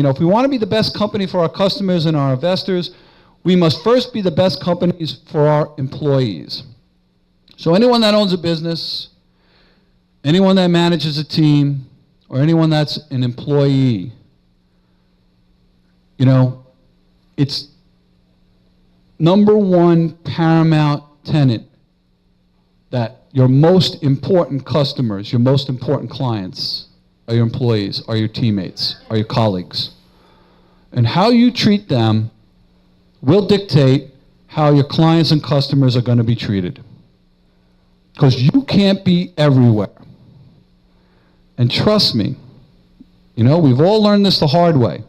if we want to be the best company for our customers and our investors, we must first be the best companies for our employees. So anyone that owns a business, anyone that manages a team, or anyone that's an employee, it's number one paramount tenet that your most important customers, your most important clients are your employees, are your teammates, are your colleagues. And how you treat them will dictate how your clients and customers are going to be treated. Because you can't be everywhere. And trust me, we've all learned this the hard way.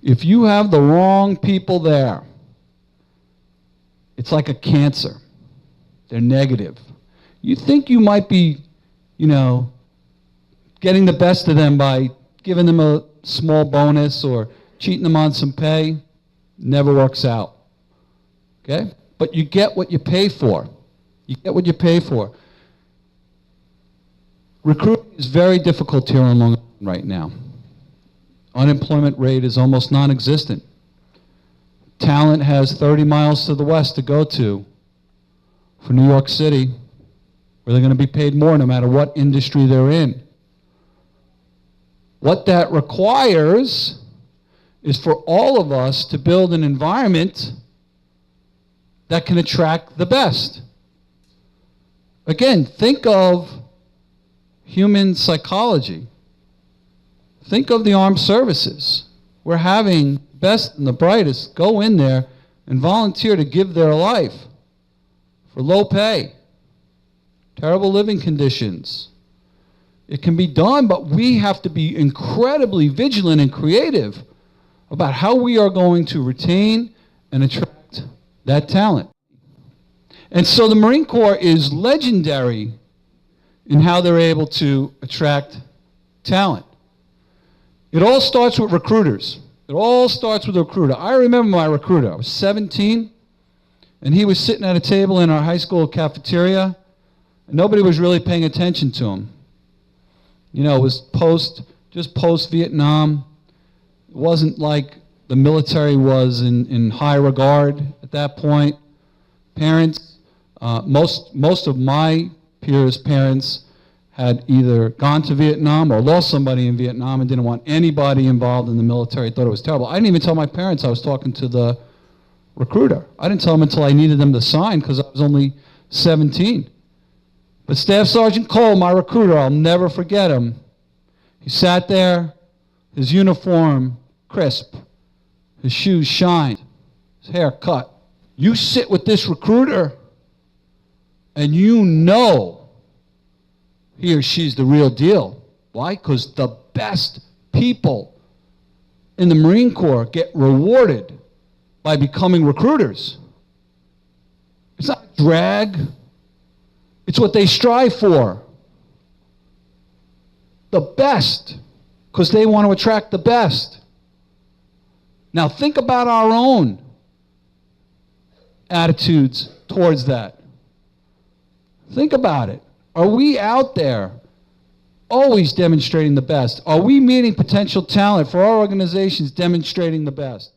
If you have the wrong people there, it's like a cancer. They're negative. You think you might be, getting the best of them by giving them a small bonus or cheating them on some pay. Never works out. Okay? But you get what you pay for. You get what you pay for. Recruiting is very difficult here in Long Island right now. Unemployment rate is almost non-existent. Talent has 30 miles to the west to go to for New York City, where they're going to be paid more no matter what industry they're in. What that requires is for all of us to build an environment that can attract the best. Again, think of human psychology. Think of the armed services. We're having the best and the brightest go in there and volunteer to give their life for low pay, terrible living conditions. It can be done, but we have to be incredibly vigilant and creative about how we are going to retain and attract that talent. And so the Marine Corps is legendary in how they're able to attract talent. It all starts with recruiters. It all starts with a recruiter. I remember my recruiter. I was 17, and he was sitting at a table in our high school cafeteria, and nobody was really paying attention to him. It was just post-Vietnam. It wasn't like the military was in high regard at that point. Parents, most of my peers' parents had either gone to Vietnam or lost somebody in Vietnam and didn't want anybody involved in the military, thought it was terrible. I didn't even tell my parents I was talking to the recruiter. I didn't tell them until I needed them to sign because I was only 17. But Staff Sergeant Cole, my recruiter, I'll never forget him. He sat there, his uniform crisp, his shoes shined, his hair cut. You sit with this recruiter and he or she's the real deal. Why? Because the best people in the Marine Corps get rewarded by becoming recruiters. It's not a drag. It's what they strive for. The best, because they want to attract the best. Now think about our own attitudes towards that. Think about it. Are we out there always demonstrating the best? Are we meeting potential talent for our organizations demonstrating the best?